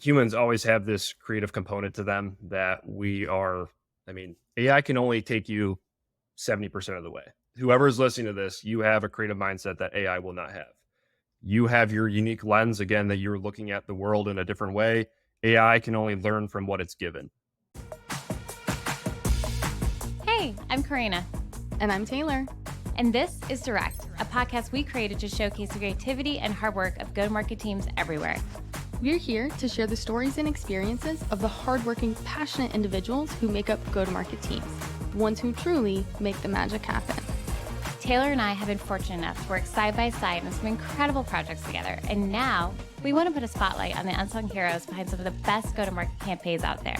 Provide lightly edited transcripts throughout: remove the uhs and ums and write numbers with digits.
humans always have this creative component to them that AI can only take you 70% of the way. Whoever is listening to this, you have a creative mindset that AI will not have. You have your unique lens, again, that you're looking at the world in a different way. AI can only learn from what it's given. Hey, I'm Corrina. And I'm Taylor. And this is Direct, a podcast we created to showcase the creativity and hard work of go-to-market teams everywhere. We're here to share the stories and experiences of the hardworking, passionate individuals who make up go-to-market teams, the ones who truly make the magic happen. Taylor and I have been fortunate enough to work side by side on some incredible projects together, and now we want to put a spotlight on the unsung heroes behind some of the best go-to-market campaigns out there.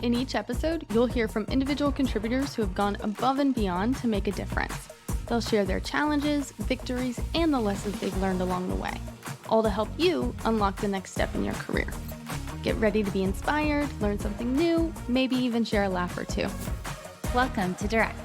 In each episode, you'll hear from individual contributors who have gone above and beyond to make a difference. They'll share their challenges, victories, and the lessons they've learned along the way, all to help you unlock the next step in your career. Get ready to be inspired, learn something new, maybe even share a laugh or two. Welcome to Direct.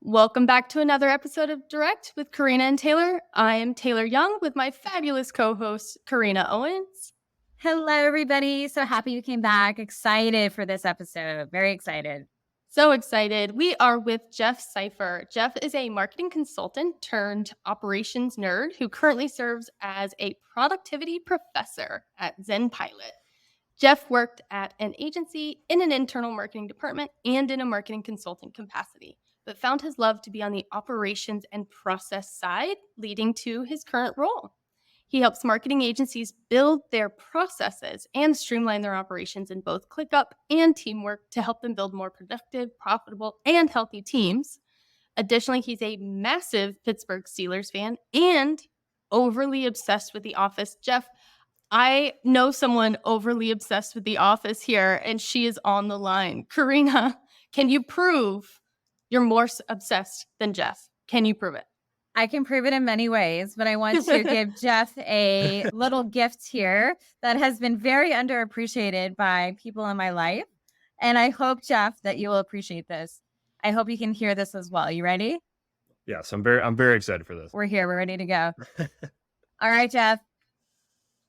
Welcome back to another episode of Direct with Corrina and Taylor. I am Taylor Young with my fabulous co-host, Corrina Owens. Hello, everybody. So happy you came back. Excited for this episode. Very excited. So excited. We are with Jeff Cypher. Jeff is a marketing consultant turned operations nerd who currently serves as a productivity professor at Zen Pilot. Jeff worked at an agency in an internal marketing department and in a marketing consultant capacity, but found his love to be on the operations and process side, leading to his current role. He helps marketing agencies build their processes and streamline their operations in both ClickUp and Teamwork to help them build more productive, profitable, and healthy teams. Additionally, he's a massive Pittsburgh Steelers fan and overly obsessed with The Office. Jeff, I know someone overly obsessed with The Office here, and she is on the line. Corrina, can you prove you're more obsessed than Jeff? Can you prove it? I can prove it in many ways, but I want to give Jeff a little gift here that has been very underappreciated by people in my life. And I hope, Jeff, that you will appreciate this. I hope you can hear this as well. You ready? Yes, I'm very excited for this. We're here. We're ready to go. All right, Jeff.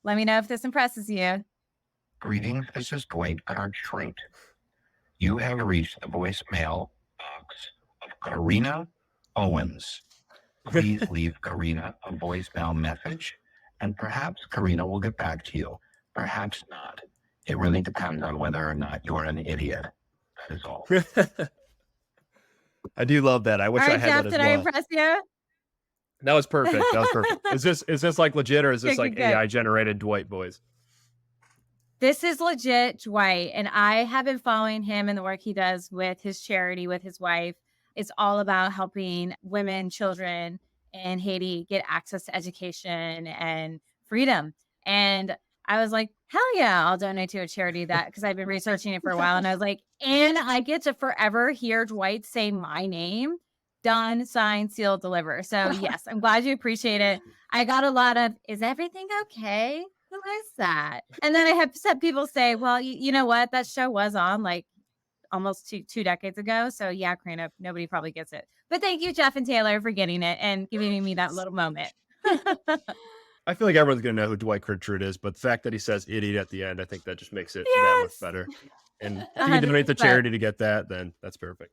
Let me know if this impresses you. Greetings, this is Dwight Cartwright. You have reached the voicemail box of Corrina Owens. Please leave Corrina a voicemail message, and perhaps Corrina will get back to you. Perhaps not. It really depends on whether or not you're an idiot. That is all. I do love that. I wish I had Jeff, that as did well. I impress you? That was perfect. Is this like legit, or is this like Good. AI generated Dwight boys? This is legit Dwight, and I have been following him and the work he does with his charity, with his wife. It's all about helping women, children in Haiti get access to education and freedom. And I was like, hell yeah, I'll donate to a charity that, because I've been researching it for a while. And I was like, and I get to forever hear Dwight say my name. Done, signed, sealed, deliver. So yes, I'm glad you appreciate it. I got a lot of, is everything okay? Who is that? And then I have some people say, well, you know what? That show was on like almost two decades ago. So yeah, Corrina, nobody probably gets it. But thank you, Jeff and Taylor, for getting it and giving me that little moment. I feel like everyone's going to know who Dwight Cartwright is, but the fact that he says idiot at the end, I think that just makes it that much better. And if you can donate to charity to get that, then that's perfect.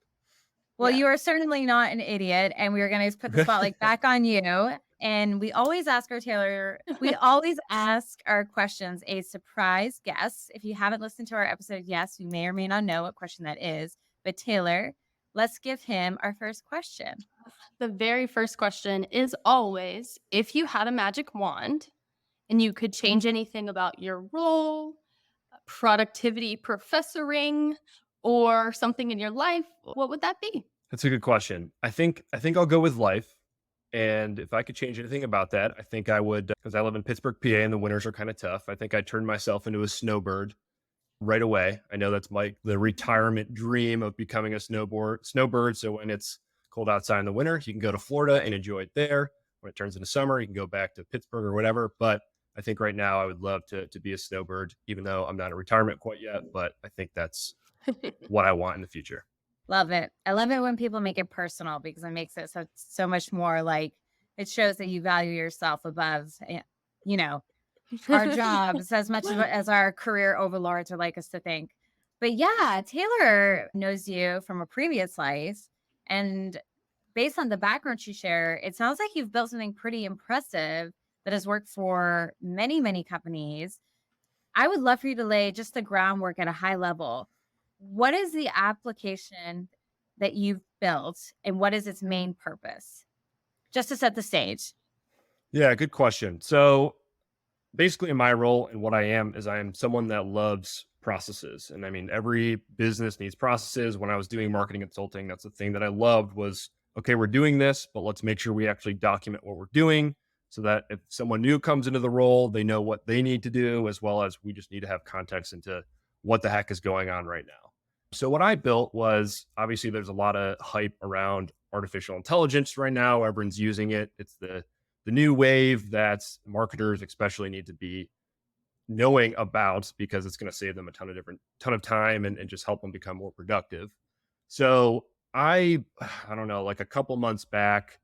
Well, you are certainly not an idiot, and we are going to put the spotlight back on you. And we always ask our questions a surprise guest. If you haven't listened to our episode, yes, you may or may not know what question that is. But Taylor, let's give him our first question. The very first question is always, if you had a magic wand and you could change anything about your role, productivity professoring, or something in your life, what would that be? That's a good question. I think I'll go with life. And if I could change anything about that, I think I would, because I live in Pittsburgh, PA, and the winters are kind of tough. I think I'd turn myself into a snowbird right away. I know that's the retirement dream of becoming a snowbird. So when it's cold outside in the winter, you can go to Florida and enjoy it there. When it turns into summer, you can go back to Pittsburgh or whatever. But I think right now I would love to be a snowbird, even though I'm not in retirement quite yet. But I think that's what I want in the future. Love it. I love it when people make it personal, because it makes it so much more like It shows that you value yourself above, you know, our jobs as much as our career overlords would like us to think. But yeah, Taylor knows you from a previous life. And based on the background you share, it sounds like you've built something pretty impressive that has worked for many, many companies. I would love for you to lay just the groundwork at a high level. What is the application that you've built and what is its main purpose? Just to set the stage. Yeah, good question. So basically, in my role and what I am is I am someone that loves processes. And I mean, every business needs processes. When I was doing marketing consulting, that's the thing that I loved was, okay, we're doing this, but let's make sure we actually document what we're doing so that if someone new comes into the role, they know what they need to do, as well as we just need to have context into what the heck is going on right now. So what I built was, obviously there's a lot of hype around artificial intelligence right now. Everyone's using it. It's the new wave that marketers especially need to be knowing about because it's going to save them a ton of time and just help them become more productive. So I don't know, like a couple months back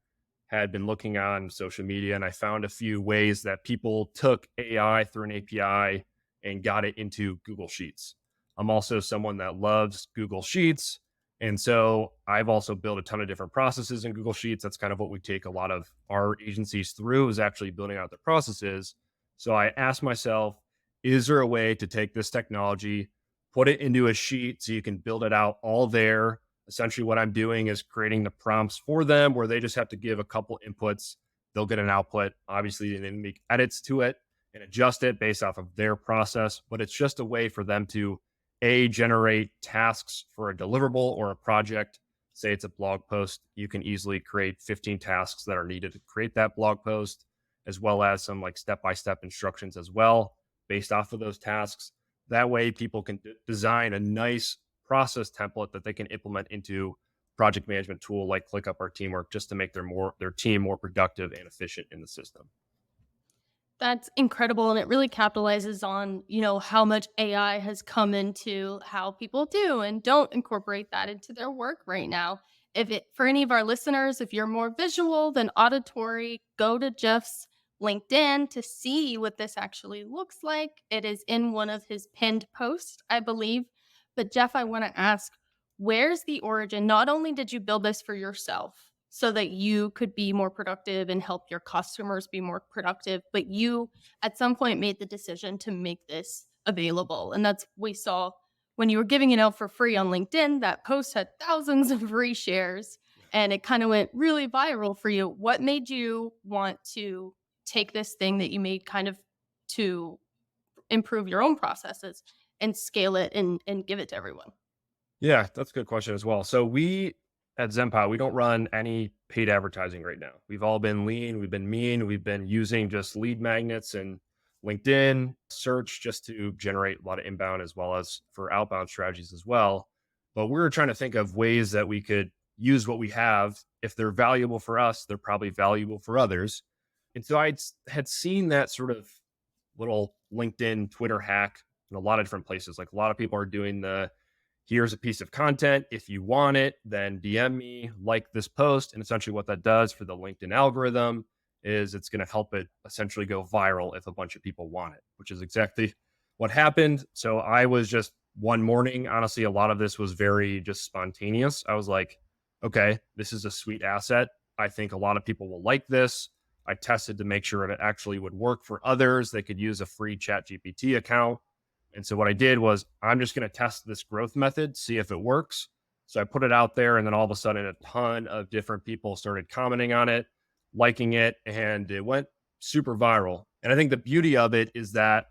had been looking on social media and I found a few ways that people took AI through an API and got it into Google Sheets. I'm also someone that loves Google Sheets. And so I've also built a ton of different processes in Google Sheets. That's kind of what we take a lot of our agencies through is actually building out the processes. So I asked myself, is there a way to take this technology, put it into a sheet so you can build it out all there? Essentially, what I'm doing is creating the prompts for them where they just have to give a couple inputs. They'll get an output. Obviously, they make edits to it and adjust it based off of their process. But it's just a way for them to generate tasks for a deliverable or a project. Say it's a blog post, you can easily create 15 tasks that are needed to create that blog post, as well as some like step-by-step instructions as well based off of those tasks. That way people can design a nice process template that they can implement into project management tool like ClickUp or Teamwork just to make their team more productive and efficient in the system. That's incredible. And it really capitalizes on, how much AI has come into how people do and don't incorporate that into their work right now. For any of our listeners, if you're more visual than auditory, go to Jeff's LinkedIn to see what this actually looks like. It is in one of his pinned posts, I believe. But Jeff, I want to ask, where's the origin? Not only did you build this for yourself, so that you could be more productive and help your customers be more productive. But you, at some point, made the decision to make this available. And that's we saw when you were giving it out for free on LinkedIn, that post had thousands of reshares and it kind of went really viral for you. What made you want to take this thing that you made kind of to improve your own processes and scale it and give it to everyone? Yeah, that's a good question as well. So we at Zenpod, we don't run any paid advertising right now. We've all been lean, we've been mean, we've been using just lead magnets and LinkedIn search just to generate a lot of inbound as well as for outbound strategies as well. But we were trying to think of ways that we could use what we have. If they're valuable for us, they're probably valuable for others. And so had seen that sort of little LinkedIn, Twitter hack in a lot of different places. Like a lot of people are doing here's a piece of content. If you want it, then DM me, like this post. And essentially what that does for the LinkedIn algorithm is it's going to help it essentially go viral if a bunch of people want it, which is exactly what happened. So I was just one morning, honestly, a lot of this was very just spontaneous. I was like, okay, this is a sweet asset. I think a lot of people will like this. I tested to make sure it actually would work for others. They could use a free ChatGPT account. And so what I did was I'm just going to test this growth method, see if it works. So I put it out there and then all of a sudden a ton of different people started commenting on it, liking it, and it went super viral. And I think the beauty of it is that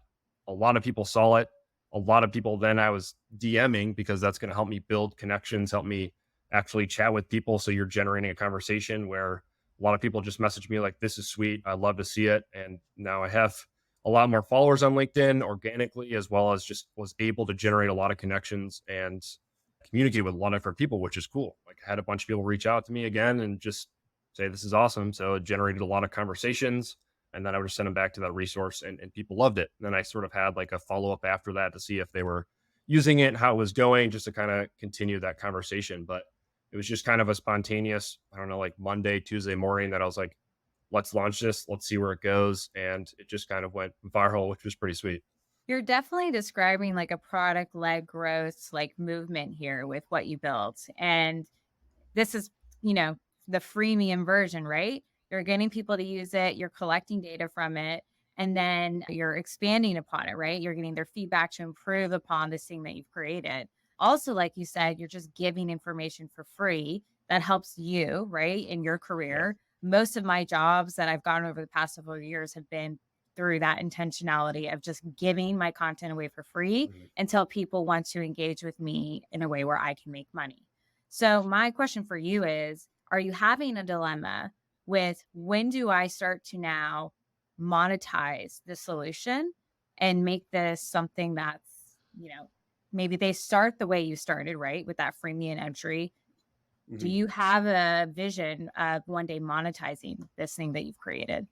a lot of people saw it. A lot of people then I was DMing because that's going to help me build connections, help me actually chat with people. So you're generating a conversation where a lot of people just message me like, this is sweet. I love to see it. And now I have a lot more followers on LinkedIn organically, as well as just was able to generate a lot of connections and communicate with a lot of different people, which is cool. Like I had a bunch of people reach out to me again and just say, this is awesome. So it generated a lot of conversations. And then I would just send them back to that resource and people loved it. And then I sort of had like a follow-up after that to see if they were using it and how it was going, just to kind of continue that conversation. But it was just kind of a spontaneous, I don't know, like Monday, Tuesday morning that I was like, let's launch this, let's see where it goes. And it just kind of went viral, which was pretty sweet. You're definitely describing like a product led growth, like movement here with what you built. And this is, you know, the freemium version, right? You're getting people to use it, you're collecting data from it, and then you're expanding upon it, right? You're getting their feedback to improve upon this thing that you've created. Also, like you said, you're just giving information for free that helps you, right, in your Yeah. career. Most of my jobs that I've gotten over the past several years have been through that intentionality of just giving my content away for free Mhm. until people want to engage with me in a way where I can make money. So my question for you is, are you having a dilemma with when do I start to now monetize the solution and make this something that's, maybe they start the way you started, right? With that freemium entry. Do Mhm. you have a vision of one day monetizing this thing that you've created?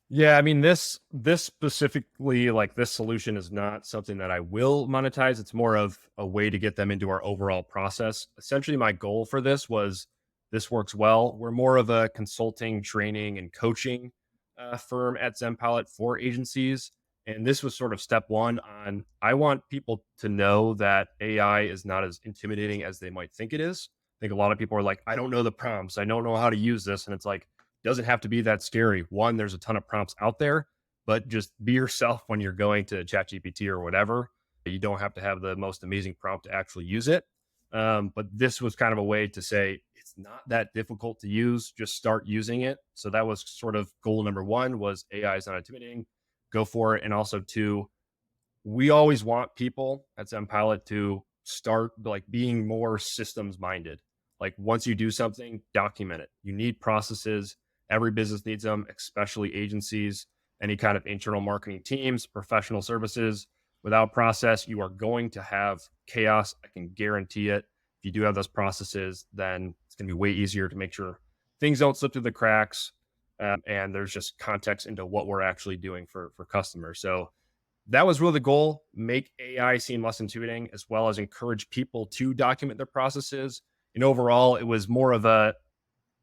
Yeah, I mean this specifically, like this solution is not something that I will monetize. It's more of a way to get them into our overall process. Essentially, my goal for this was this works well. We're more of a consulting, training, and coaching firm at ZenPilot for agencies, and this was sort of step one. On I want people to know that AI is not as intimidating as they might think it is. I think a lot of people are like, I don't know the prompts, I don't know how to use this, and it's like doesn't have to be that scary. One, there's a ton of prompts out there, but just be yourself when you're going to ChatGPT or whatever. You don't have to have the most amazing prompt to actually use it. But this was kind of a way to say it's not that difficult to use. Just start using it. So that was sort of goal number one: was AI is not intimidating. Go for it. And also two, we always want people at ZenPilot to start like being more systems minded. Like once you do something, document it. You need processes. Every business needs them, especially agencies, any kind of internal marketing teams, professional services. Without process, you are going to have chaos. I can guarantee it. If you do have those processes, then it's going to be way easier to make sure things don't slip through the cracks. And there's just context into what we're actually doing for customers. So that was really the goal: make AI seem less intuiting, as well as encourage people to document their processes. And overall, it was more of a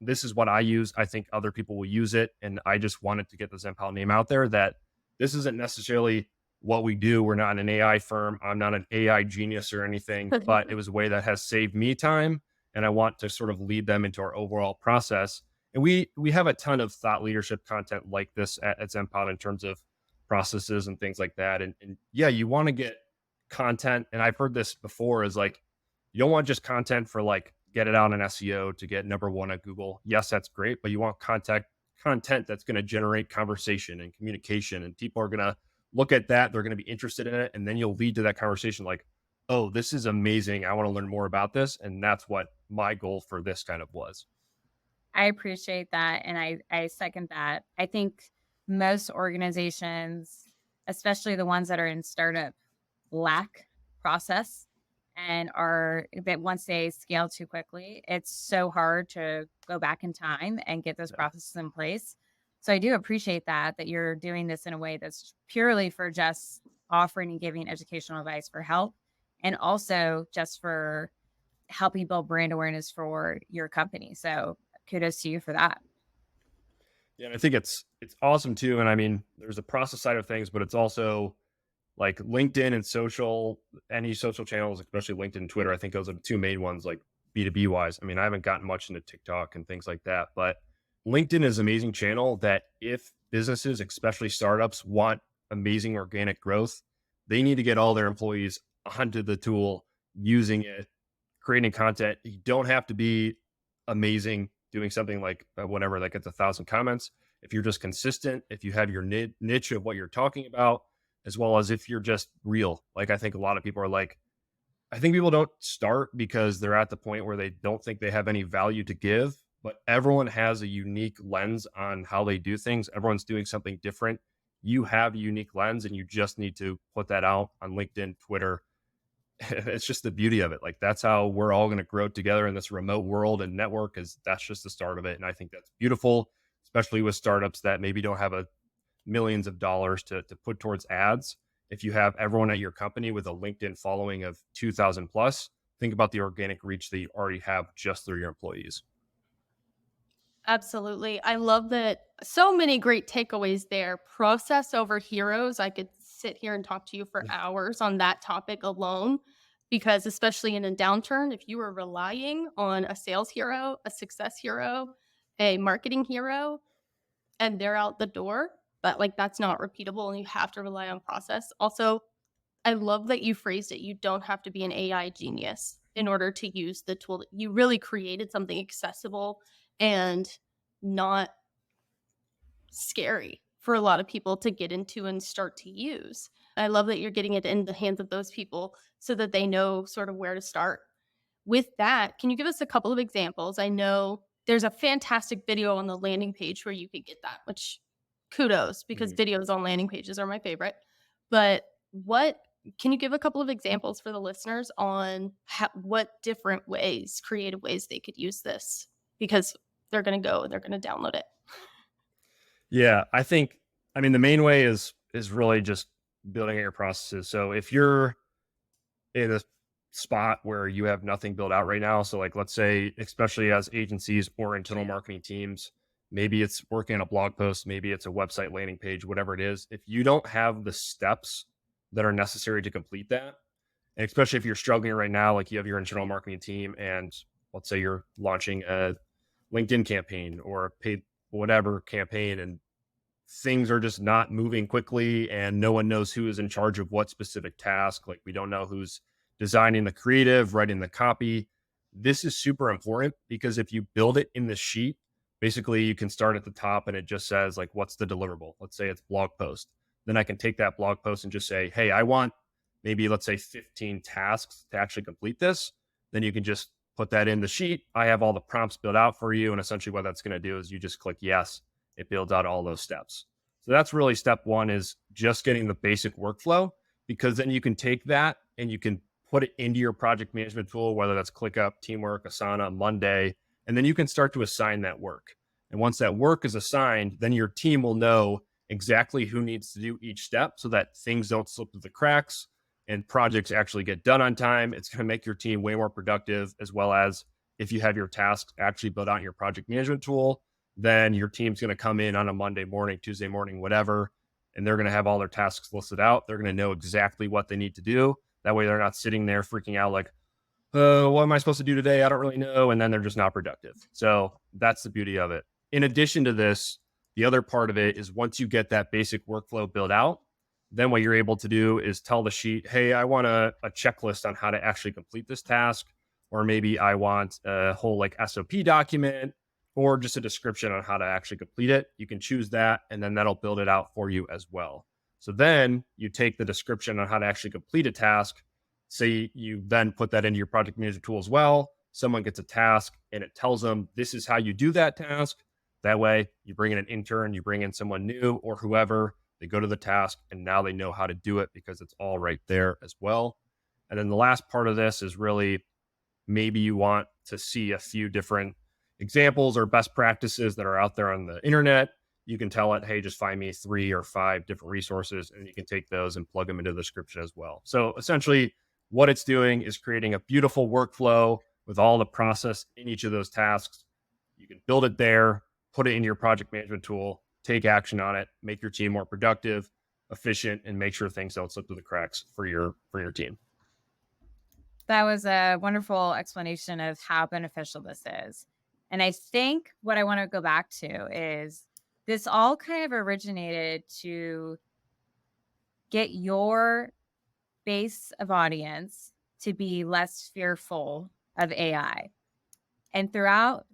this is what I use. I think other people will use it. And I just wanted to get the ZenPal name out there that this isn't necessarily what we do. We're not an AI firm. I'm not an AI genius or anything, but it was a way that has saved me time. And I want to sort of lead them into our overall process. And we have a ton of thought leadership content like this at ZenPod in terms of processes and things like that. And yeah, you want to get content. And I've heard this before is like, you don't want just content for like get it out on SEO to get number one at Google. Yes, that's great, but you want content that's going to generate conversation and communication, and people are going to look at that. They're going to be interested in it, and then you'll lead to that conversation like, "Oh, this is amazing. I want to learn more about this." And that's what my goal for this kind of was. I appreciate that. And I second that. I think most organizations, especially the ones that are in startup, lack process and are that once they scale too quickly, it's so hard to go back in time and get those Yeah. processes in place. So I do appreciate that you're doing this in a way that's purely for just offering and giving educational advice for help, and also just for helping build brand awareness for your company. So kudos to you for that. Yeah, and I think it's awesome too. And I mean, there's a process side of things, but it's also like LinkedIn and social, any social channels, especially LinkedIn and Twitter. I think those are the two main ones, like B2B wise. I mean, I haven't gotten much into TikTok and things like that, but LinkedIn is an amazing channel that if businesses, especially startups, want amazing organic growth, they need to get all their employees onto the tool, using it, creating content. You don't have to be amazing doing something like whatever that gets 1,000 comments. If you're just consistent, if you have your niche of what you're talking about, as well as if you're just real. Like I think a lot of people are like, I think people don't start because they're at the point where they don't think they have any value to give, but everyone has a unique lens on how they do things. Everyone's doing something different. You have a unique lens and you just need to put that out on LinkedIn, Twitter. It's just the beauty of it. Like that's how we're all going to grow together in this remote world and network, is that's just the start of it. And I think that's beautiful, especially with startups that maybe don't have a millions of dollars to put towards ads. If you have everyone at your company with a LinkedIn following of 2,000 plus, think about the organic reach that you already have just through your employees. Absolutely. I love that. So many great takeaways there. Process over heroes. I could sit here and talk to you for hours on that topic alone because, especially in a downturn, if you are relying on a sales hero, a success hero, a marketing hero, and they're out the door, but like that's not repeatable and you have to rely on process. Also, I love that you phrased it. You don't have to be an AI genius in order to use the tool. You really created something accessible and not scary for a lot of people to get into and start to use. I love that you're getting it in the hands of those people so that they know sort of where to start. With that, can you give us a couple of examples? I know there's a fantastic video on the landing page where you could get that, which kudos because Mhm. videos on landing pages are my favorite. But what can you give a couple of examples for the listeners on what different ways, creative ways they could use this? Because they're going to go and they're going to download it. Yeah, I mean the main way is really just building out your processes. So if you're in a spot where you have nothing built out right now, so like let's say especially as agencies or internal marketing teams, maybe it's working on a blog post, maybe it's a website landing page, whatever it is, if you don't have the steps that are necessary to complete that, and especially if you're struggling right now, like you have your internal marketing team and let's say you're launching a LinkedIn campaign or a paid whatever campaign and things are just not moving quickly and no one knows who is in charge of what specific task. Like we don't know who's designing the creative, writing the copy. This is super important because if you build it in the sheet, basically you can start at the top and it just says like, what's the deliverable? Let's say it's blog post. Then I can take that blog post and just say, hey, I want maybe let's say 15 tasks to actually complete this. Then you can just put that in the sheet. I have all the prompts built out for you. And essentially what that's going to do is you just click yes, it builds out all those steps. So that's really step one is just getting the basic workflow because then you can take that and you can put it into your project management tool, whether that's ClickUp, Teamwork, Asana, Monday, and then you can start to assign that work. And once that work is assigned, then your team will know exactly who needs to do each step so that things don't slip through the cracks and projects actually get done on time. It's going to make your team way more productive, as well as if you have your tasks actually built out in your project management tool, then your team's going to come in on a Monday morning, Tuesday morning, whatever, and they're going to have all their tasks listed out. They're going to know exactly what they need to do. That way they're not sitting there freaking out like, what am I supposed to do today? I don't really know. And then they're just not productive. So that's the beauty of it. In addition to this, the other part of it is once you get that basic workflow built out, then what you're able to do is tell the sheet, hey, I want a checklist on how to actually complete this task. Or maybe I want a whole like SOP document or just a description on how to actually complete it. You can choose that, and then that'll build it out for you as well. So then you take the description on how to actually complete a task. Say you then put that into your project management tool as well. Someone gets a task and it tells them this is how you do that task. That way you bring in an intern, you bring in someone new or whoever, they go to the task and now they know how to do it because it's all right there as well. And then the last part of this is really maybe you want to see a few different examples or best practices that are out there on the internet. You can tell it, hey, just find me 3 or 5 different resources, and you can take those and plug them into the description as well. So essentially, what it's doing is creating a beautiful workflow with all the process in each of those tasks. You can build it there, put it in your project management tool, take action on it, make your team more productive, efficient, and make sure things don't slip through the cracks for your team. That was a wonderful explanation of how beneficial this is. And I think what I want to go back to is this all kind of originated to get your base of audience to be less fearful of AI. And throughout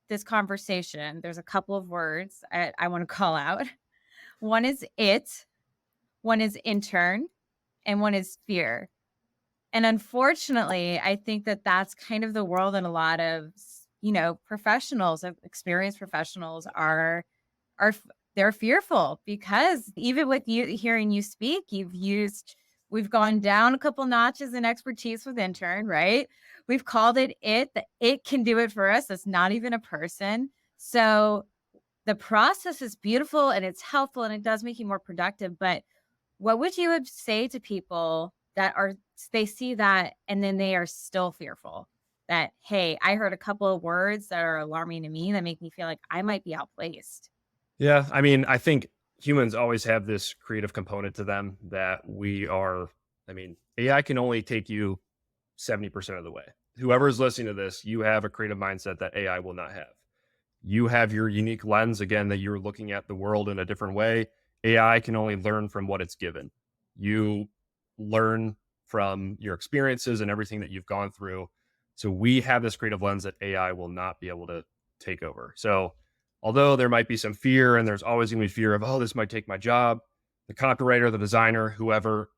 this conversation, there's a couple of words I want to call out. One is it, one is intern, and one is fear. And unfortunately, I think that that's kind of the world that a lot of, professionals, experienced professionals are they're fearful because even with you hearing you speak, we've gone down a couple notches in expertise with intern, right? We've called it that it can do it for us. It's not even a person. So the process is beautiful and it's helpful and it does make you more productive. But what would you say to people that they see that and then they are still fearful that, hey, I heard a couple of words that are alarming to me that make me feel like I might be outplaced. Yeah, I mean, I think humans always have this creative component to them that we are. I mean, AI can only take you 70% of the way. Whoever is listening to this, you have a creative mindset that AI will not have. You have your unique lens, again, that you're looking at the world in a different way. AI can only learn from what it's given. You learn from your experiences and everything that you've gone through. So we have this creative lens that AI will not be able to take over. So although there might be some fear, and there's always going to be fear of, oh, this might take my job, the copywriter, the designer, whoever,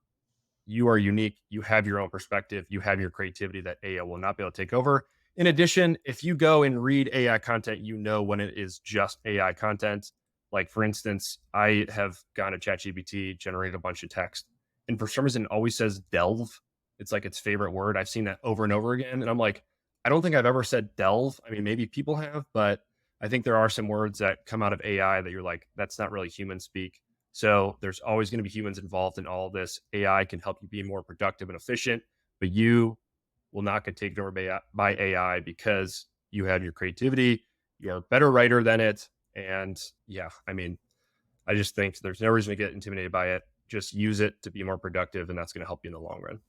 you are unique. You have your own perspective. You have your creativity that AI will not be able to take over. In addition, if you go and read AI content, you know when it is just AI content. Like, for instance, I have gone to ChatGPT, generated a bunch of text, and for some reason, it always says delve. It's like its favorite word. I've seen that over and over again. And I'm like, I don't think I've ever said delve. I mean, maybe people have, but I think there are some words that come out of AI that you're like, that's not really human speak. So there's always going to be humans involved in all of this. AI can help you be more productive and efficient, but you will not get taken over by AI because you have your creativity. You're a better writer than it. And yeah, I mean, I just think there's no reason to get intimidated by it. Just use it to be more productive, and that's going to help you in the long run.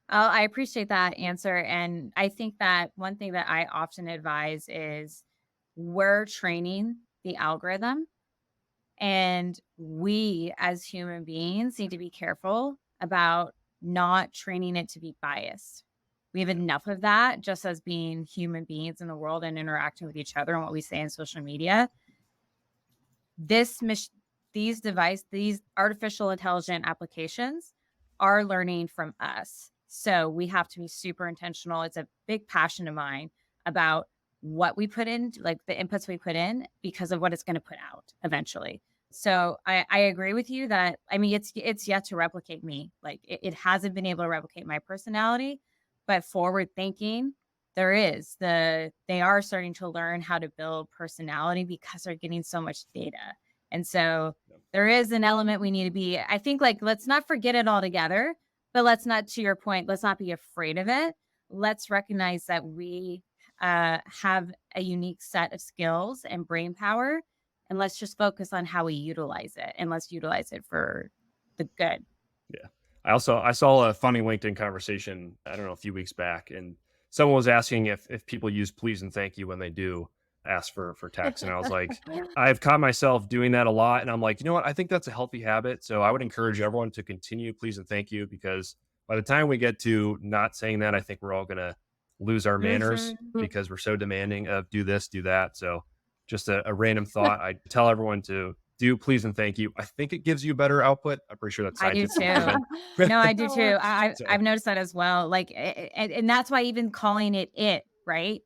I appreciate that answer. And I think that one thing that I often advise is we're training the algorithm, and we as human beings need to be careful about not training it to be biased. We have enough of that just as being human beings in the world and interacting with each other and what we say in social media. This these artificial intelligent applications are learning from us. So we have to be super intentional. It's a big passion of mine about what we put in, like the inputs we put in, because of what it's going to put out eventually. So I agree with you that, I mean, it's yet to replicate me. Like it hasn't been able to replicate my personality, but forward thinking, they are starting to learn how to build personality because they're getting so much data. And so there is an element we need to be, I think, like, let's not forget it altogether, but let's not, to your point, let's not be afraid of it. Let's recognize that we have a unique set of skills and brain power, and let's just focus on how we utilize it, and let's utilize it for the good. Yeah. I saw a funny LinkedIn conversation, I don't know, a few weeks back, and someone was asking if people use please and thank you when they do ask for text. And I was like, I've caught myself doing that a lot. And I'm like, you know what? I think that's a healthy habit. So I would encourage everyone to continue please and thank you, because by the time we get to not saying that, I think we're all gonna lose our manners because we're so demanding of do this, do that. So just a random thought. I tell everyone to do please and thank you. I think it gives you better output. I'm pretty sure that's I do scientifically too. proven. No, I do too. So, I've noticed that as well. Like, and that's why even calling it, right?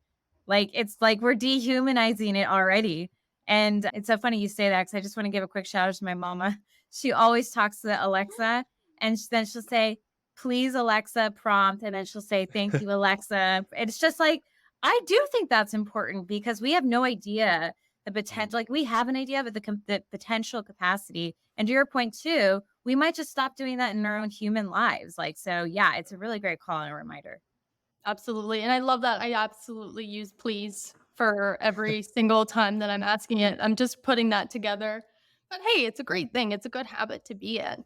Like, it's like we're dehumanizing it already. And it's so funny you say that, because I just want to give a quick shout out to my mama. She always talks to Alexa, and then she'll say, "Please, Alexa, prompt," and then she'll say, "Thank you, Alexa." And it's just like, I do think that's important, because we have no idea the potential. Like, we have an idea, but the potential capacity. And to your point too, we might just stop doing that in our own human lives. Like, so yeah, it's a really great call and a reminder. Absolutely. And I love that. I absolutely use please for every single time that I'm asking it. I'm just putting that together. But hey, it's a great thing. It's a good habit to be in.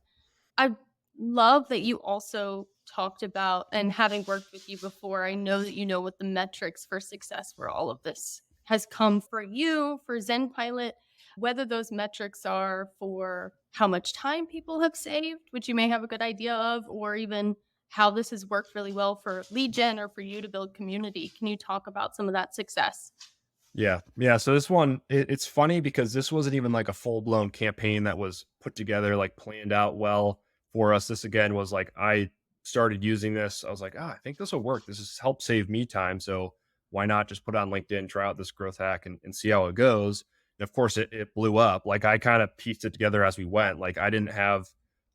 I love that you also talked about, and having worked with you before, I know that you know what the metrics for success for all of this has come for you, for Zen Pilot, whether those metrics are for how much time people have saved, which you may have a good idea of, or even how this has worked really well for lead gen or for you to build community. Can you talk about some of that success? yeah. Yeah. So this one, it's funny because this wasn't even like a full blown campaign that was put together, like planned out well for us. This again was like, I started using this. I was like, I think this will work. This has helped save me time. So why not just put it on LinkedIn, try out this growth hack and see how it goes. And of course it blew up. Like I kind of pieced it together as we went. Like I didn't have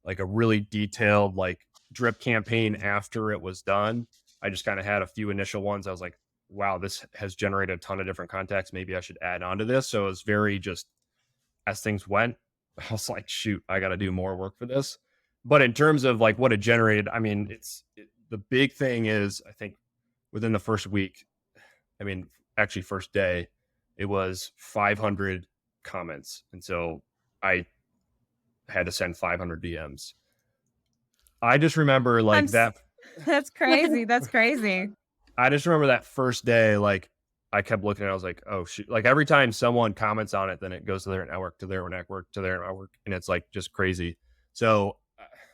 like a really detailed like drip campaign after it was done. I just kind of had a few initial ones. I was like, wow, this has generated a ton of different contacts. Maybe I should add on to this. So it was very just as things went, I was like, shoot, I got to do more work for this. But in terms of like what it generated, I mean, the big thing is, I think within the first week, I mean, actually first day, it was 500 comments. And so I had to send 500 DMs. I just remember I'm like s- that. That's crazy. That's crazy. I just remember that first day, like I kept looking at it, I was like, oh shoot. Like every time someone comments on it, then it goes to their network, to their network, to their network. And it's like just crazy. So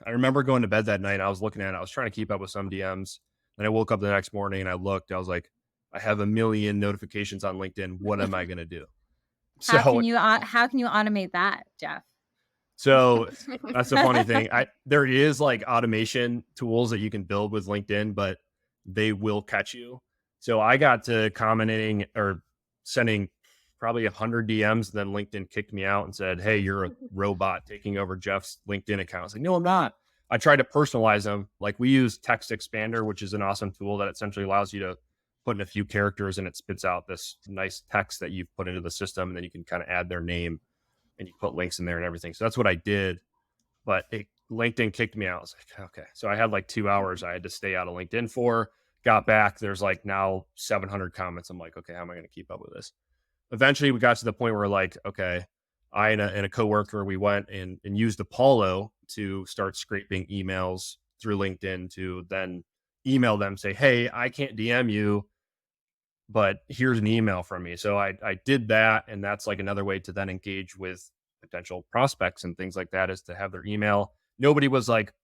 I remember going to bed that night. I was looking at it. I was trying to keep up with some DMs. Then I woke up the next morning and I looked. I was like, I have a million notifications on LinkedIn. What am I going to do? So, How can you automate that, Jeff? so that's the funny thing. There is like automation tools that you can build with LinkedIn, but they will catch you. So I got to commenting or sending probably 100 DMs. Then LinkedIn kicked me out and said, "Hey, you're a robot taking over Jeff's LinkedIn account." I was like, "No, I'm not." I tried to personalize them. Like we use Text Expander, which is an awesome tool that essentially allows you to put in a few characters and it spits out this nice text that you've put into the system, and then you can kind of add their name and you put links in there and everything. So that's what I did. But LinkedIn kicked me out. I was like, okay. So I had like 2 hours I had to stay out of LinkedIn for. Got back. There's like now 700 comments. I'm like, okay, how am I going to keep up with this? Eventually, we got to the point where like, okay, I and a coworker, we went and used Apollo to start scraping emails through LinkedIn to then email them, say, hey, I can't DM you, but here's an email from me. So I did that. And that's like another way to then engage with potential prospects and things like that, is to have their email. Nobody was like,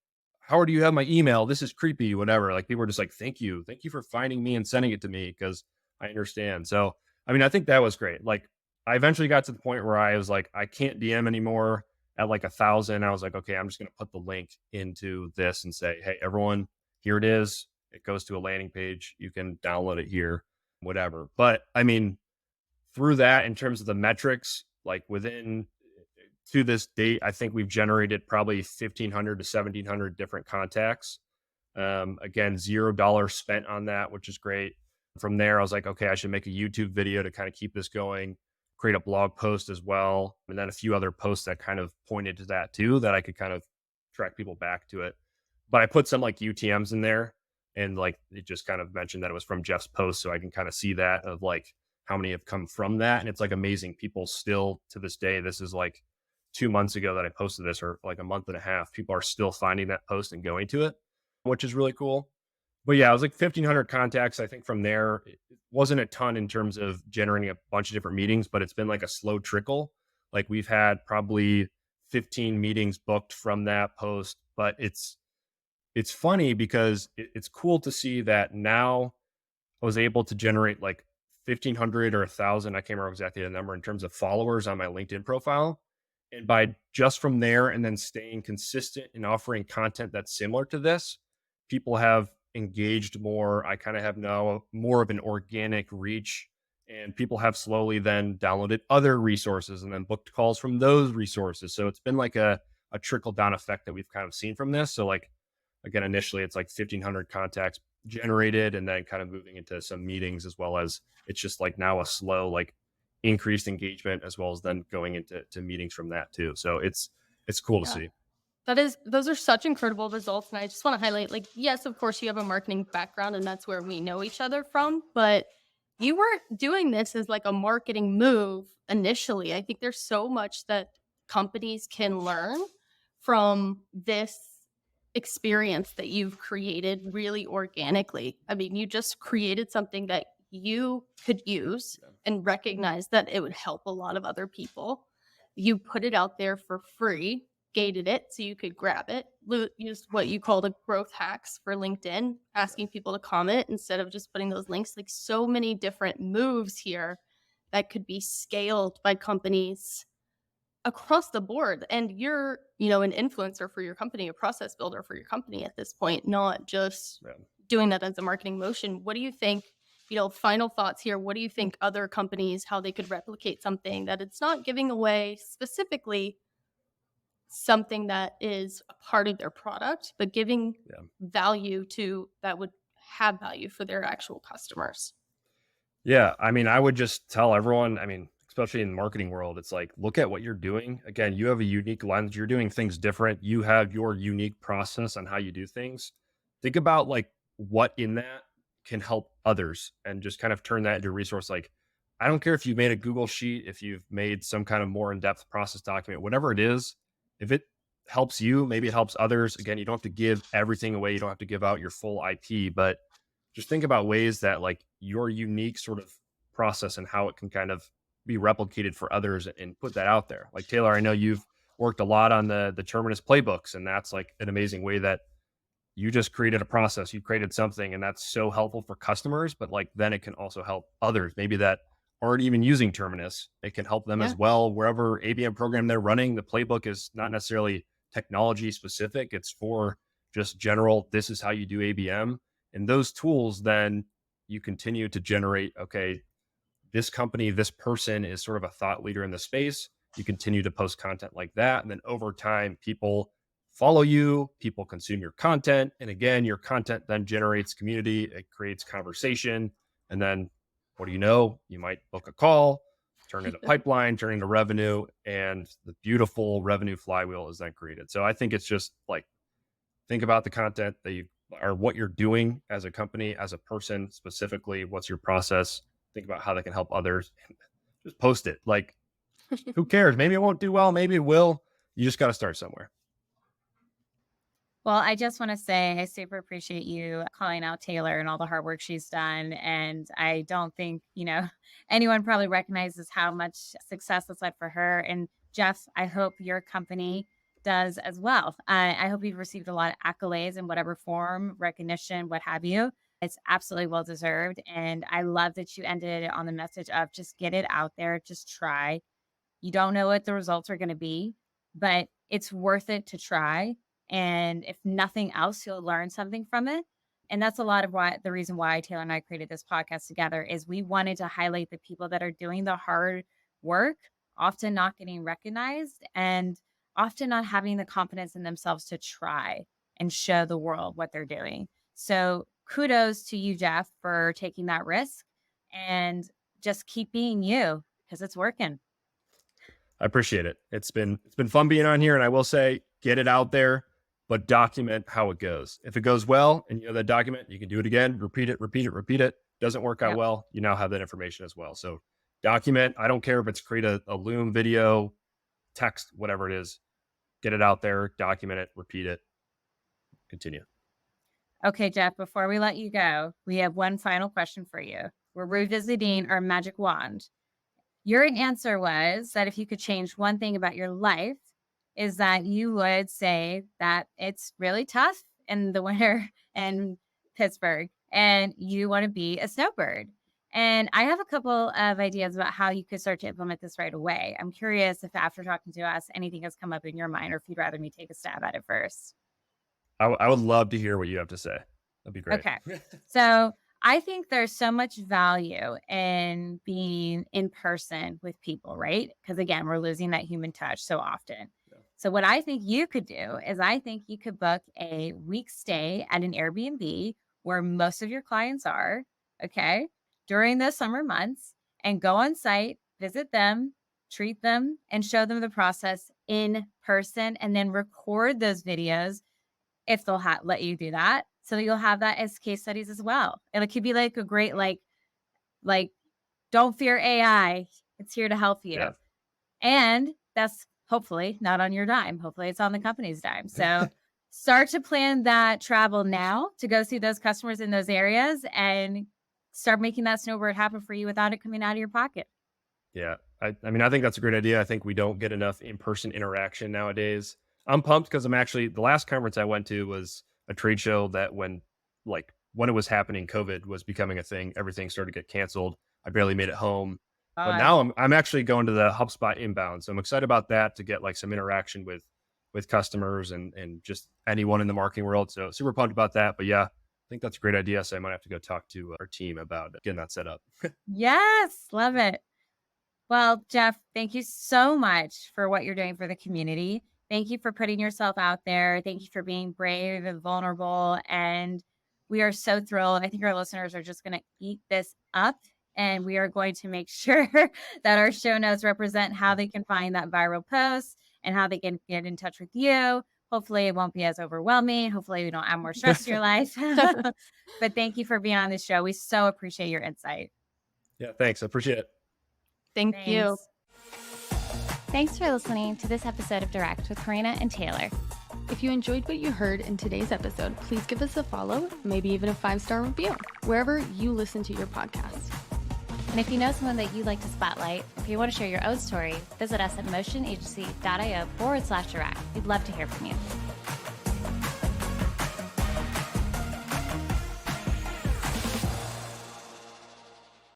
how do you have my email? This is creepy, whatever. Like people were just like, thank you. Thank you for finding me and sending it to me because I understand. So, I mean, I think that was great. Like I eventually got to the point where I was like, I can't DM anymore at like 1,000. I was like, okay, I'm just going to put the link into this and say, hey, everyone, here it is. It goes to a landing page. You can download it here, whatever. But I mean, through that, in terms of the metrics, like within to this date, I think we've generated probably 1,500 to 1,700 different contacts. Again, $0 spent on that, which is great. From there, I was like, okay, I should make a YouTube video to kind of keep this going, create a blog post as well, and then a few other posts that kind of pointed to that too, that I could kind of track people back to it. But I put some like UTMs in there, and like it just kind of mentioned that it was from Jeff's post, so I can kind of see that of like how many have come from that. And it's like amazing. People still to this day, this is like 2 months ago that I posted this, or like a month and a half, people are still finding that post and going to it, which is really cool. But yeah, it was like 1,500 contacts. I think from there, it wasn't a ton in terms of generating a bunch of different meetings, but it's been like a slow trickle. Like we've had probably 15 meetings booked from that post, but it's funny because it's cool to see that now I was able to generate like 1,500 or 1,000. I can't remember exactly the number in terms of followers on my LinkedIn profile. And by just from there and then staying consistent and offering content that's similar to this, people have engaged more. I kind of have now more of an organic reach, and people have slowly then downloaded other resources and then booked calls from those resources. So it's been like a trickle down effect that we've kind of seen from this. So like, again, initially it's like 1,500 contacts generated and then kind of moving into some meetings, as well as it's just like now a slow, like increased engagement, as well as then going into meetings from that too. So it's cool to see. Those are such incredible results. And I just want to highlight, like, yes, of course you have a marketing background and that's where we know each other from, but you weren't doing this as like a marketing move initially. I think there's so much that companies can learn from this experience that you've created really organically. I mean, you just created something that you could use and recognize that it would help a lot of other people. You put it out there for free, gated it so you could grab it, used what you call the growth hacks for LinkedIn, asking people to comment instead of just putting those links. Like so many different moves here that could be scaled by companies across the board. And you're, an influencer for your company, a process builder for your company at this point, not just doing that as a marketing motion. What do you think, final thoughts here? What do you think other companies, how they could replicate something that it's not giving away specifically something that is a part of their product, but giving value to that would have value for their actual customers? Yeah. I mean, I would just tell everyone, I mean, especially in the marketing world, it's like, look at what you're doing. Again, you have a unique lens. You're doing things different. You have your unique process on how you do things. Think about like what in that can help others and just kind of turn that into a resource. Like, I don't care if you made a Google sheet, if you've made some kind of more in-depth process document, whatever it is, if it helps you, maybe it helps others. Again, you don't have to give everything away. You don't have to give out your full IP, but just think about ways that like your unique sort of process and how it can kind of be replicated for others and put that out there. Like Taylor, I know you've worked a lot on the Terminus playbooks, and that's like an amazing way that you just created a process, you created something, and that's so helpful for customers, but like then it can also help others maybe that aren't even using Terminus. It can help them Yeah. as well. Wherever ABM program they're running, the playbook is not necessarily technology specific. It's for just general, this is how you do ABM. And those tools, then you continue to generate, okay, this company, this person is sort of a thought leader in the space. You continue to post content like that. And then over time, people follow you, people consume your content. And again, your content then generates community, it creates conversation. And then what do you know? You might book a call, turn into pipeline, turn into revenue, and the beautiful revenue flywheel is then created. So I think it's just like, think about the content that you or what you're doing as a company, as a person specifically. What's your process? Think about how they can help others. Just post it. Like, who cares? Maybe it won't do well. Maybe it will. You just got to start somewhere. Well, I just want to say I super appreciate you calling out Taylor and all the hard work she's done. And I don't think, anyone probably recognizes how much success it's led for her. And Jeff, I hope your company does as well. I hope you've received a lot of accolades in whatever form, recognition, what have you. It's absolutely well deserved. And I love that you ended it on the message of just get it out there, just try. You don't know what the results are going to be, but it's worth it to try. And if nothing else, you'll learn something from it. And that's a lot of the reason why Taylor and I created this podcast together is we wanted to highlight the people that are doing the hard work, often not getting recognized and often not having the confidence in themselves to try and show the world what they're doing. So kudos to you, Jeff, for taking that risk and just keep being you because it's working. I appreciate it. It's been fun being on here. And I will say, get it out there, but document how it goes. If it goes well and you know that document, you can do it again, repeat it. Doesn't work out well, you now have that information as well. So document. I don't care if it's create a Loom video, text, whatever it is. Get it out there, document it, repeat it, continue. Okay, Jeff, before we let you go, we have one final question for you. We're revisiting our magic wand. Your answer was that if you could change one thing about your life, is that you would say that it's really tough in the winter in Pittsburgh and you want to be a snowbird. And I have a couple of ideas about how you could start to implement this right away. I'm curious if after talking to us, anything has come up in your mind or if you'd rather me take a stab at it first. I would love to hear what you have to say. That'd be great. Okay. So I think there's so much value in being in person with people, right? Because again, we're losing that human touch so often. Yeah. So what I think you could do is I think you could book a week stay at an Airbnb where most of your clients are, okay, during the summer months and go on site, visit them, treat them, and show them the process in person and then record those videos if they'll let you do that. So you'll have that as case studies as well. And it could be like a great, like, don't fear AI. It's here to help you. Yeah. And that's hopefully not on your dime. Hopefully it's on the company's dime. So start to plan that travel now to go see those customers in those areas and start making that snowbird happen for you without it coming out of your pocket. Yeah. I mean, I think that's a great idea. I think we don't get enough in-person interaction nowadays. I'm pumped because the last conference I went to was a trade show that when it was happening, COVID was becoming a thing. Everything started to get canceled. I barely made it home. But now I'm actually going to the HubSpot inbound. So I'm excited about that to get like some interaction with customers and just anyone in the marketing world. So super pumped about that. But yeah, I think that's a great idea. So I might have to go talk to our team about getting that set up. Yes, love it. Well, Jeff, thank you so much for what you're doing for the community. Thank you for putting yourself out there. Thank you for being brave and vulnerable. And we are so thrilled. I think our listeners are just going to eat this up. And we are going to make sure that our show notes represent how they can find that viral post and how they can get in touch with you. Hopefully it won't be as overwhelming. Hopefully you don't add more stress to your life. But thank you for being on this show. We so appreciate your insight. Yeah, thanks. I appreciate it. Thank you. Thanks for listening to this episode of Direct with Corrina and Taylor. If you enjoyed what you heard in today's episode, please give us a follow, maybe even a 5-star review, wherever you listen to your podcast. And if you know someone that you'd like to spotlight, if you want to share your own story, visit us at motionagency.io/direct. We'd love to hear from you.